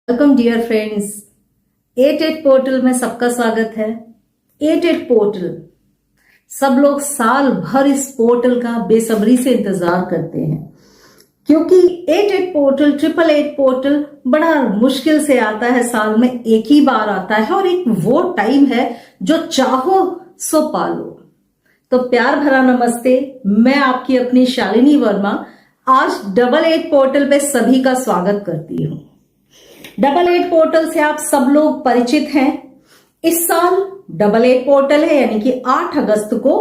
Welcome dear friends. 88 portal में सबका स्वागत है। 88 पोर्टल, सब लोग साल भर इस पोर्टल का बेसब्री से इंतजार करते हैं क्योंकि 88 पोर्टल 888 पोर्टल बड़ा मुश्किल से आता है, साल में एक ही बार आता है और एक वो टाइम है जो चाहो सो पालो। तो प्यार भरा नमस्ते, मैं आपकी अपनी शालिनी वर्मा आज 88 पोर्टल पे सभी का स्वागत करती हूँ। 88 पोर्टल से आप सब लोग परिचित हैं। इस साल 88 पोर्टल है, यानी कि 8 अगस्त को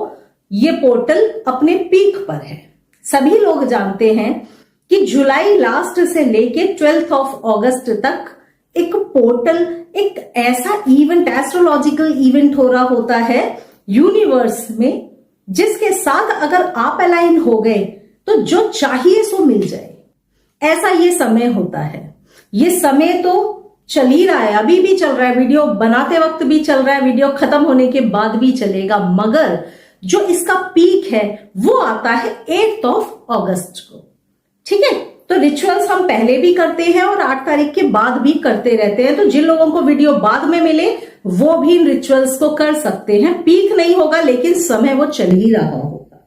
ये पोर्टल अपने पीक पर है। सभी लोग जानते हैं कि जुलाई लास्ट से लेके 12 अगस्त तक एक पोर्टल, एक ऐसा इवेंट, एस्ट्रोलॉजिकल इवेंट हो रहा होता है यूनिवर्स में, जिसके साथ अगर आप अलाइन हो गए तो जो चाहिए सो मिल जाए। ऐसा ये समय होता है। ये समय तो चल ही रहा है, अभी भी चल रहा है, वीडियो बनाते वक्त भी चल रहा है, वीडियो खत्म होने के बाद भी चलेगा, मगर जो इसका पीक है वो आता है 8 अगस्त को। ठीक है, तो रिचुअल्स हम पहले भी करते हैं और 8 तारीख के बाद भी करते रहते हैं। तो जिन लोगों को वीडियो बाद में मिले वो भी इन रिचुअल्स को कर सकते हैं। पीक नहीं होगा लेकिन समय वो चल ही रहा होगा।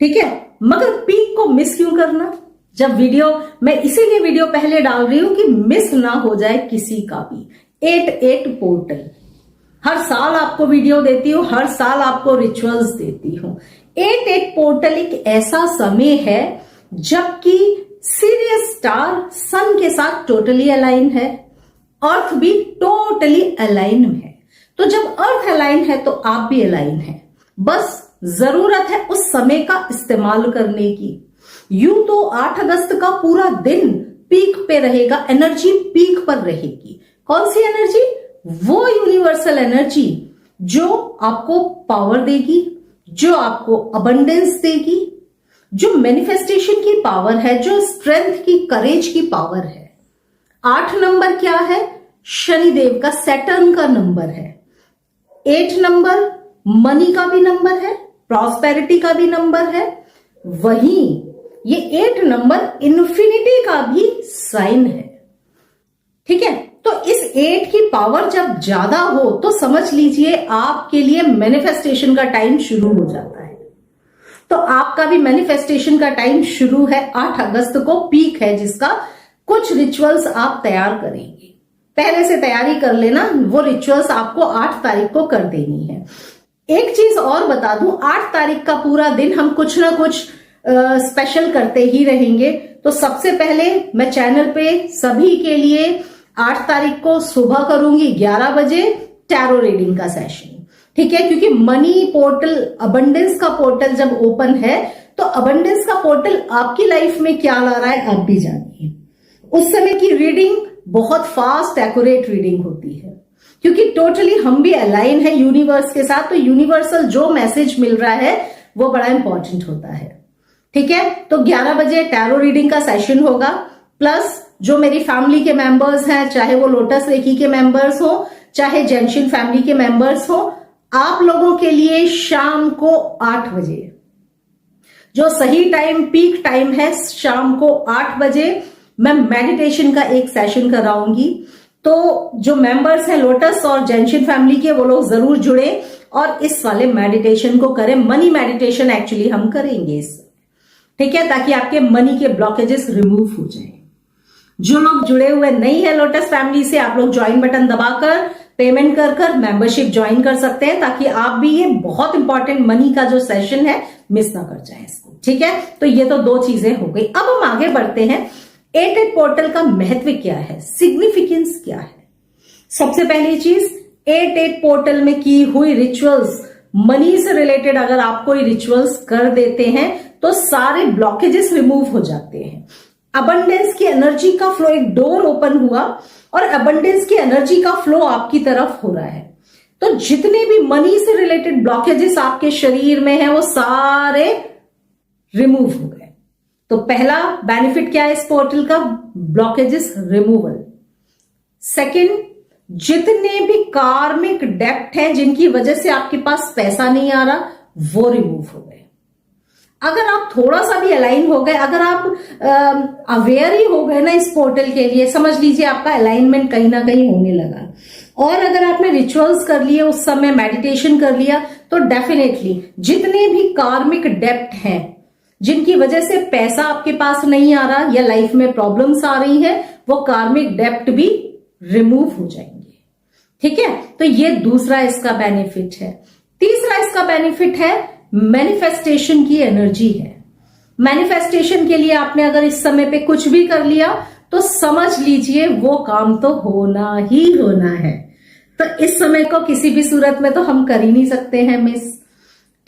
ठीक है, मगर पीक को मिस क्यों करना, जब वीडियो मैं इसीलिए वीडियो पहले डाल रही हूं कि मिस ना हो जाए किसी का भी। 88 पोर्टल हर साल आपको वीडियो देती हूं, हर साल आपको रिचुअल्स देती हूं। 88 पोर्टल एक ऐसा समय है जबकि सीरियस स्टार सन के साथ टोटली अलाइन है, अर्थ भी टोटली अलाइन है। तो जब अर्थ अलाइन है तो आप भी अलाइन है, बस जरूरत है उस समय का इस्तेमाल करने की। यूं तो 8 अगस्त का पूरा दिन पीक पे रहेगा, एनर्जी पीक पर रहेगी। कौन सी एनर्जी? वो यूनिवर्सल एनर्जी जो आपको पावर देगी, जो आपको अबंडेंस देगी, जो मैनिफेस्टेशन की पावर है, जो स्ट्रेंथ की, करेज की पावर है। 8 नंबर क्या है? शनिदेव का, सैटर्न का नंबर है। 8 नंबर मनी का भी नंबर है, प्रॉस्पेरिटी का भी नंबर है। वहीं ये 8 नंबर इन्फिनिटी का भी साइन है। ठीक है, तो इस 8 की पावर जब ज्यादा हो तो समझ लीजिए आपके लिए मैनिफेस्टेशन का टाइम शुरू हो जाता है। तो आपका भी मैनिफेस्टेशन का टाइम शुरू है। 8 अगस्त को पीक है जिसका कुछ रिचुअल्स आप तैयार करेंगे। पहले से तैयारी कर लेना, वो रिचुअल्स आपको 8 तारीख को कर देनी है। एक चीज और बता दूं, 8 तारीख का पूरा दिन हम कुछ ना कुछ स्पेशल करते ही रहेंगे। तो सबसे पहले मैं चैनल पे सभी के लिए 8 तारीख को सुबह करूंगी 11 बजे टैरो रीडिंग का सेशन। ठीक है, क्योंकि मनी पोर्टल, अबंडेंस का पोर्टल जब ओपन है तो अबंडेंस का पोर्टल आपकी लाइफ में क्या ला रहा है आप भी जानिए। उस समय की रीडिंग बहुत फास्ट एक्यूरेट रीडिंग होती है क्योंकि टोटली हम भी अलाइन है यूनिवर्स के साथ। तो यूनिवर्सल जो मैसेज मिल रहा है वो बड़ा इंपॉर्टेंट होता है। ठीक है, तो 11 बजे टैरो रीडिंग का सेशन होगा। प्लस जो मेरी फैमिली के मेंबर्स हैं, चाहे वो लोटस रेकी के मेंबर्स हो, चाहे जेंशिन फैमिली के मेंबर्स हो, आप लोगों के लिए शाम को 8 बजे जो सही टाइम, पीक टाइम है, शाम को 8 बजे मैं मेडिटेशन का एक सेशन कराऊंगी। तो जो मेंबर्स हैं लोटस और जेंशिन फैमिली के, वो लोग जरूर जुड़े और इस वाले मेडिटेशन को करें। मनी मेडिटेशन एक्चुअली हम करेंगे इस, ठीक है, ताकि आपके मनी के ब्लॉकेजेस रिमूव हो जाए। जो लोग जुड़े हुए नहीं है लोटस फैमिली से, आप लोग ज्वाइन बटन दबाकर पेमेंट कर मेंबरशिप ज्वाइन कर सकते हैं ताकि आप भी ये बहुत इंपॉर्टेंट मनी का जो सेशन है मिस ना कर जाए इसको। ठीक है, तो ये तो 2 चीजें हो गई। अब हम आगे बढ़ते हैं। 88 पोर्टल का महत्व क्या है, सिग्निफिकेंस क्या है? सबसे पहली चीज, 88 पोर्टल में की हुई रिचुअल्स, मनी से रिलेटेड अगर आप कोई रिचुअल्स कर देते हैं तो सारे ब्लॉकेजेस रिमूव हो जाते हैं। अबंडेंस की एनर्जी का फ्लो, एक डोर ओपन हुआ और अबंडेंस की एनर्जी का फ्लो आपकी तरफ हो रहा है। तो जितने भी मनी से रिलेटेड ब्लॉकेजेस आपके शरीर में है वो सारे रिमूव हो गए। तो पहला बेनिफिट क्या है इस पोर्टल का? Blockages removal. सेकंड, जितने भी कार्मिक डेप्ट हैं जिनकी वजह से आपके पास पैसा नहीं आ रहा वो रिमूव हो गए। अगर आप थोड़ा सा भी अलाइन हो गए, अगर आप अवेयर ही हो गए ना इस पोर्टल के लिए, समझ लीजिए आपका अलाइनमेंट कहीं ना कहीं होने लगा। और अगर आपने रिचुअल्स कर लिए, उस समय मेडिटेशन कर लिया, तो डेफिनेटली जितने भी कार्मिक डेप्ट हैं, जिनकी वजह से पैसा आपके पास नहीं आ रहा या लाइफ में प्रॉब्लम्स आ रही है, वो कार्मिक डेप्ट भी रिमूव हो जाएंगे। ठीक है, तो ये दूसरा इसका बेनिफिट है। तीसरा इसका बेनिफिट है मैनिफेस्टेशन की एनर्जी है। मैनिफेस्टेशन के लिए आपने अगर इस समय पे कुछ भी कर लिया तो समझ लीजिए वो काम तो होना ही होना है। तो इस समय को किसी भी सूरत में तो हम कर ही नहीं सकते हैं मिस।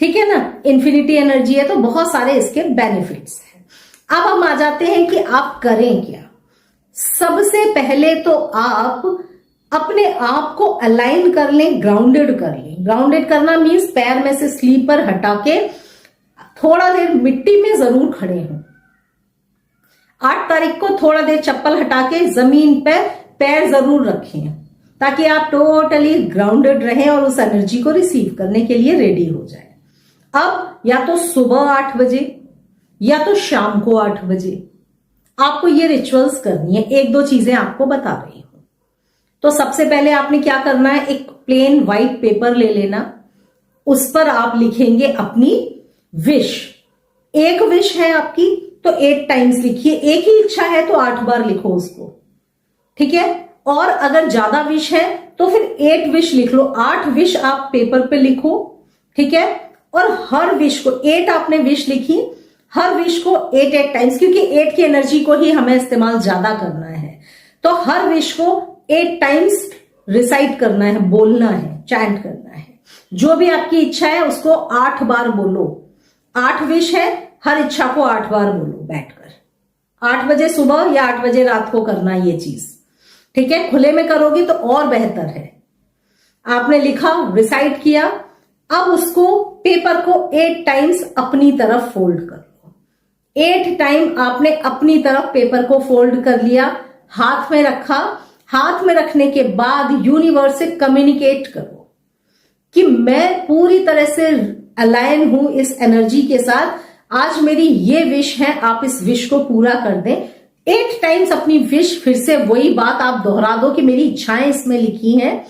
ठीक है ना, इन्फिनिटी एनर्जी है, तो बहुत सारे इसके बेनिफिट्स हैं। अब हम आ जाते हैं कि आप करें क्या। सबसे पहले तो आप अपने आप को अलाइन कर लें, ग्राउंडेड कर लें। ग्राउंडेड करना मीन्स पैर में से स्लीपर हटा के थोड़ा देर मिट्टी में जरूर खड़े हों। 8 तारीख को थोड़ा देर चप्पल हटा के जमीन पे पैर जरूर रखें, ताकि आप टोटली ग्राउंडेड रहें और उस एनर्जी को रिसीव करने के लिए रेडी हो जाए। अब या तो सुबह 8 बजे या तो शाम को 8 बजे आपको ये रिचुअल्स करनी है। 1-2 चीजें आपको बता रही हूं। तो सबसे पहले आपने क्या करना है, एक प्लेन व्हाइट पेपर ले लेना, उस पर आप लिखेंगे अपनी विश। एक विश है आपकी तो 8 टाइम्स लिखिए। एक ही इच्छा है तो 8 बार लिखो उसको। ठीक है, और अगर ज्यादा विश है तो फिर 8 विश लिख लो। 8 विश आप पेपर पे लिखो। ठीक है, और हर विश को 8 आपने विश लिखी, हर विश को 8 टाइम्स, क्योंकि 8 की एनर्जी को ही हमें इस्तेमाल ज्यादा करना है। तो हर विश को 8 टाइम्स रिसाइट करना है, बोलना है, चैंट करना है। जो भी आपकी इच्छा है उसको 8 बार बोलो। 8 विश है, हर इच्छा को 8 बार बोलो बैठकर। 8 बजे सुबह या 8 बजे रात को करना ये चीज। ठीक है, खुले में करोगे तो और बेहतर है। आपने लिखा, रिसाइट किया, अब उसको पेपर को 8 टाइम्स अपनी तरफ फोल्ड कर लो। 8 टाइम आपने अपनी तरफ पेपर को फोल्ड कर लिया, हाथ में रखा। हाथ में रखने के बाद यूनिवर्स से कम्युनिकेट करो कि मैं पूरी तरह से अलाइन हूं इस एनर्जी के साथ। आज मेरी ये विश है, आप इस विश को पूरा कर दें। 8 टाइम्स अपनी विश, फिर से वही बात आप दोहरा दो कि मेरी इच्छाएं इसमें लिखी हैं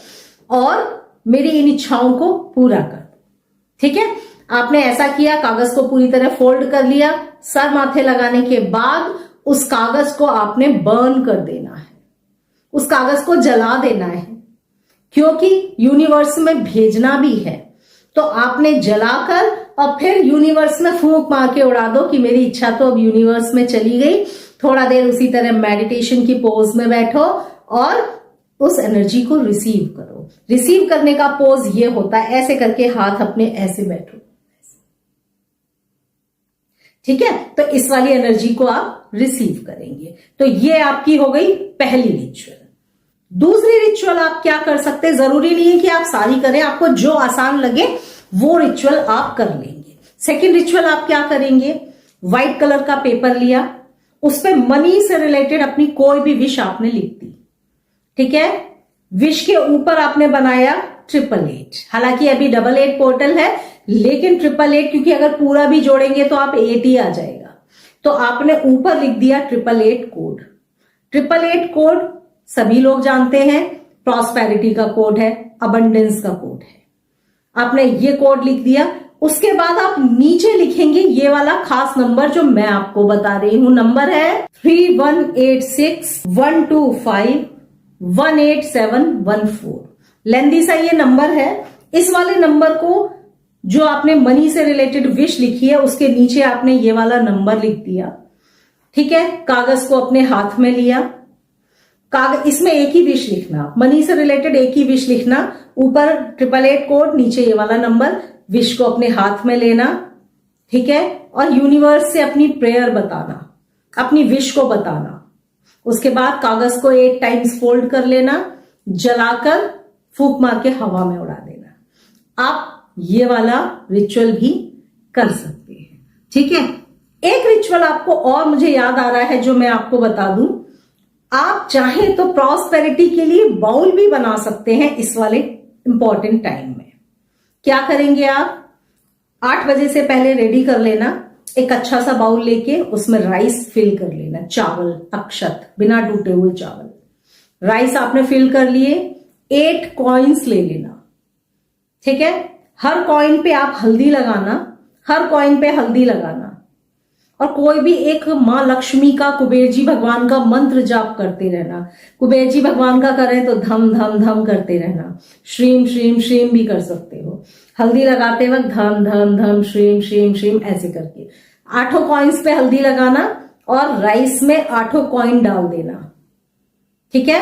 और मेरी इन इच्छाओं को पूरा कर दो। ठीक है, आपने ऐसा किया, कागज को पूरी तरह फोल्ड कर लिया। सर माथे लगाने के बाद उस कागज को आपने बर्न कर देना है, उस कागज को जला देना है, क्योंकि यूनिवर्स में भेजना भी है। तो आपने जलाकर और फिर यूनिवर्स में फूंक मार के उड़ा दो कि मेरी इच्छा तो अब यूनिवर्स में चली गई। थोड़ा देर उसी तरह मेडिटेशन की पोज में बैठो और उस एनर्जी को रिसीव करो। रिसीव करने का पोज ये होता है, ऐसे करके हाथ अपने ऐसे बैठो। ठीक है, तो इस वाली एनर्जी को आप रिसीव करेंगे। तो ये आपकी हो गई पहली रिचुअल। दूसरी रिचुअल आप क्या कर सकते हैं, जरूरी नहीं है कि आप सारी करें, आपको जो आसान लगे वो रिचुअल आप कर लेंगे। सेकेंड रिचुअल आप क्या करेंगे, व्हाइट कलर का पेपर लिया, उस पर मनी से रिलेटेड अपनी कोई भी विश आपने लिख दी। ठीक है, विश के ऊपर आपने बनाया 888। हालांकि अभी 88 पोर्टल है, लेकिन 888 क्योंकि अगर पूरा भी जोड़ेंगे तो आप 8 ही आ जाएगा। तो आपने ऊपर लिख दिया 888 कोड। 888 कोड सभी लोग जानते हैं, प्रॉस्पेरिटी का कोड है, अबंडेंस का कोड है। आपने ये कोड लिख दिया। उसके बाद आप नीचे लिखेंगे ये वाला खास नंबर जो मैं आपको बता रही हूं। नंबर है 318612518714। लेंदी सा ये नंबर है। इस वाले नंबर को, जो आपने मनी से रिलेटेड विश लिखी है, उसके नीचे आपने ये वाला नंबर लिख दिया। ठीक है, कागज को अपने हाथ में लिया। कागज, इसमें एक ही विश लिखना, मनी से रिलेटेड एक ही विश लिखना। ऊपर 888 कोड, नीचे ये वाला नंबर। विश को अपने हाथ में लेना। ठीक है, और यूनिवर्स से अपनी प्रेयर बताना, अपनी विश को बताना। उसके बाद कागज को 8 टाइम्स फोल्ड कर लेना, जलाकर फूंक मार के हवा में उड़ा देना। आप ये वाला रिचुअल भी कर सकते हैं। ठीक है, एक रिचुअल आपको और मुझे याद आ रहा है जो मैं आपको बता दूं। आप चाहें तो प्रॉस्पेरिटी के लिए बाउल भी बना सकते हैं इस वाले इंपॉर्टेंट टाइम में। क्या करेंगे आप, 8 बजे से पहले रेडी कर लेना। एक अच्छा सा बाउल लेके उसमें राइस फिल कर लेना, चावल अक्षत बिना टूटे हुए चावल। राइस आपने फिल कर लिए, 8 कॉइन्स ले लेना, ठीक है। हर कॉइन पे आप हल्दी लगाना, हर कॉइन पे हल्दी लगाना, और कोई भी एक मां लक्ष्मी का, कुबेर जी भगवान का मंत्र जाप करते रहना। कुबेर जी भगवान का करें तो धम धम धम करते रहना, श्रीम श्रीम श्रीम भी कर सकते हो। हल्दी लगाते वक्त धम धम धम श्रीम श्रीम श्रीम ऐसे करके 8 कॉइन्स पे हल्दी लगाना और राइस में 8 कॉइन डाल देना, ठीक है।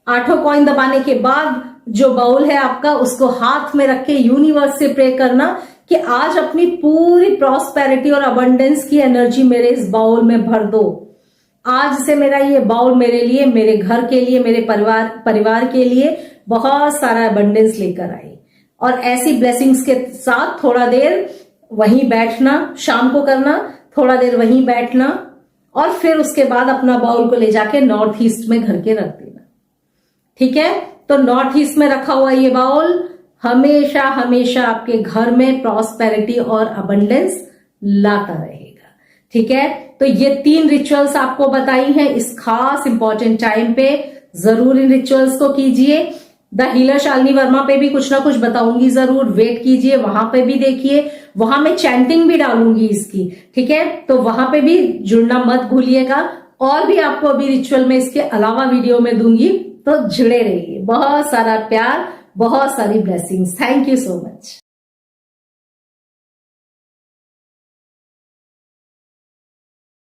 8 कॉइन दबाने के बाद जो बाउल है आपका, उसको हाथ में रख के यूनिवर्स से प्रे करना कि आज अपनी पूरी प्रॉस्पेरिटी और अबंडेंस की एनर्जी मेरे इस बाउल में भर दो। आज से मेरा ये बाउल मेरे लिए, मेरे घर के लिए, मेरे परिवार के लिए बहुत सारा अबंडेंस लेकर आए। और ऐसी ब्लेसिंग्स के साथ थोड़ा देर वहीं बैठना, शाम को करना, थोड़ा देर वहीं बैठना, और फिर उसके बाद अपना बाउल को ले जाके नॉर्थ ईस्ट में घर के रख देना, ठीक है। तो नॉर्थ ईस्ट में रखा हुआ ये बाउल हमेशा हमेशा आपके घर में प्रॉस्पेरिटी और अबंडेंस लाता रहेगा, ठीक है। तो ये 3 रिचुअल्स आपको बताई हैं इस खास इंपॉर्टेंट टाइम पे, जरूर इन रिचुअल्स को कीजिए। द हीलर शालिनी वर्मा पे भी कुछ ना कुछ बताऊंगी, जरूर वेट कीजिए, वहां पे भी देखिए, वहां मैं चैंटिंग भी डालूंगी इसकी, ठीक है। तो वहां पे भी जुड़ना मत भूलिएगा। और भी आपको अभी रिचुअल में इसके अलावा वीडियो में दूंगी, तो जुड़े रहिए। बहुत सारा प्यार, बहुत सारी blessings. Thank you so much.